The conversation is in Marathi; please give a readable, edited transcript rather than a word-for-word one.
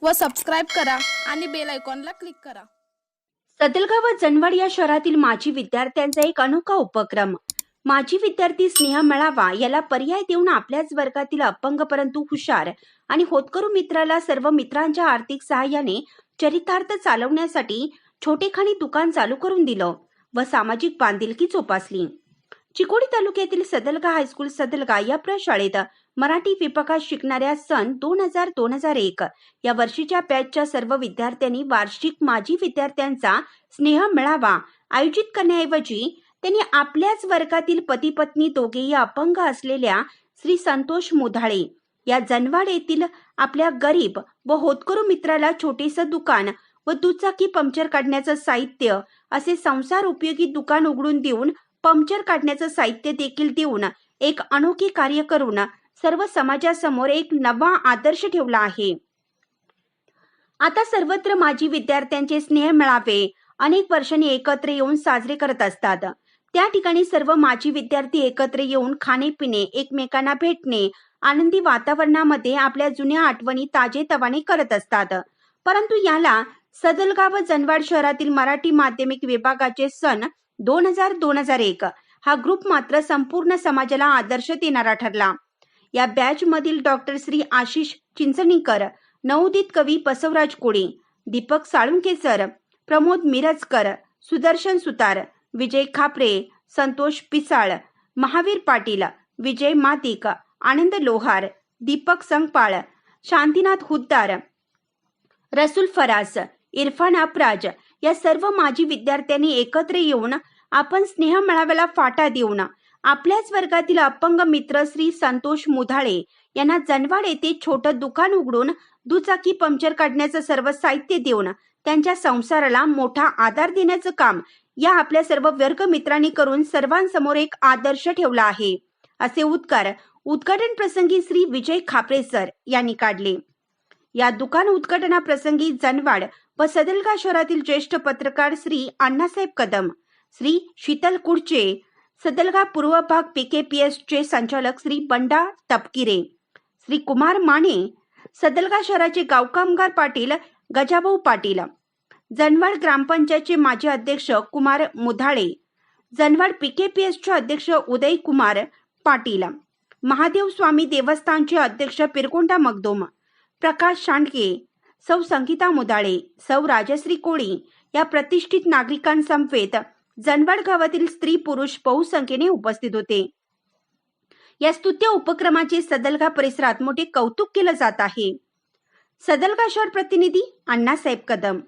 व सबस्क्राईब करा आणि बेल आयकॉनला क्लिक करा। सदलगा व जनवाड या शहरातील माजी विद्यार्थ्यांचा एक अनोखा उपक्रम। माजी विद्यार्थी स्नेह मेळावा याला पर्याय देऊन आपल्याच वर्गातील अपंग परंतु हुशार आणि होतकरू मित्राला सर्व मित्रांच्या आर्थिक सहाय्याने चरितार्थ चालवण्यासाठी छोटेखानी दुकान चालू करून दिलं व सामाजिक बांधिलकी जोपासली। चिकोडी तालुक्यातील सदलगा हायस्कूल सदलगा या प्रशाळेत मराठी विभागात शिकणाऱ्या सन 2000-2001 या वर्षीच्या बॅचच्या सर्व विद्यार्थ्यांनी वार्षिक माजी विद्यार्थ्यांचा स्नेह मेळावा आयोजित करण्याऐवजी त्यांनी आपल्याच वर्गातील पती पत्नी दोघेही अपंग असलेल्या श्री संतोष मुधाळे या जनवाड येथील आपल्या गरीब व होतकरू मित्राला छोटेसं दुकान व दुचाकी पंक्चर काढण्याचं साहित्य असे संसार उपयोगी दुकान उघडून देऊन पंक्चर काढण्याचं साहित्य देखील देऊन एक अनोखे कार्य करून सर्व समाजासमोर एक नवा आदर्श ठेवला आहे। आता सर्वत्र माजी विद्यार्थ्यांचे स्नेह मेळावे अनेक वर्षांनी एकत्र येऊन साजरे करत असतात। त्या ठिकाणी सर्व माजी विद्यार्थी एकत्र येऊन खाणे-पिणे, एकमेकांना भेटणे, आनंदी वातावरणामध्ये आपल्या जुन्या आठवणी ताजेतवाने करत असतात। परंतु याला सदलगा व जनवाड शहरातील मराठी माध्यमिक विभागाचे सन 2000-2001 हा ग्रुप मात्र संपूर्ण समाजाला आदर्श देणारा ठरला। या बॅच मधील डॉक्टर श्री आशिष चिंचणीकर, नवोदित कवी बसवराज कोळी, दीपक साळुंके सर, प्रमोद मिरजकर, सुदर्शन सुतार, विजय खापरे, संतोष पिसाळ, महावीर पाटील, विजय मातिक, आनंद लोहार, दीपक संगपाळ, शांतीनाथ हुद्दार, रसूल फरास, इरफान अपराज या सर्व माजी विद्यार्थ्यांनी एकत्र येऊन आपण स्नेह मेळाव्याला फाटा देऊन आपल्याच वर्गातील अपंग मित्र श्री संतोष मुधाळे यांना जनवाड येथे छोटं दुकान उघडून दुचाकी पंक्चर काढण्याचं सर्व साहित्य देऊन त्यांच्या संसाराला मोठा आधार देण्याचं काम या आपल्या सर्व वर्ग मित्रांनी करून सर्वांसमोर एक आदर्श ठेवला आहे, असे उद्गार उद्घाटन प्रसंगी श्री विजय खापरे सर यांनी काढले। या दुकान उद्घाटनाप्रसंगी जनवाड व सदलगा शहरातील ज्येष्ठ पत्रकार श्री अण्णासाहेब कदम, श्री शीतल कुडचे, सदलगा पूर्व भाग PKPS चे संचालक श्री बंडा तपकिरे, श्री कुमार माने, सदलगा शहराचे गाव कामगार पाटील गजाभाऊ पाटील, जनवाड ग्रामपंचायतचे माजी अध्यक्ष कुमार मुधाळे, जनवाड PKPS चे अध्यक्ष उदय कुमार पाटील, महादेव स्वामी देवस्थानचे अध्यक्ष पिरकोंडा मगदोम, प्रकाश शांडके, सौ संगीता मुधाळे, सौ राजश्री कोळी या प्रतिष्ठित नागरिकांसमवेत जनवाड गावातील स्त्री पुरुष बहुसंख्येने उपस्थित होते। या स्तुत्य उपक्रमाचे सदलगा परिसरात मोठे कौतुक केलं जात आहे। सदलगा शहर प्रतिनिधी अण्णासाहेब कदम।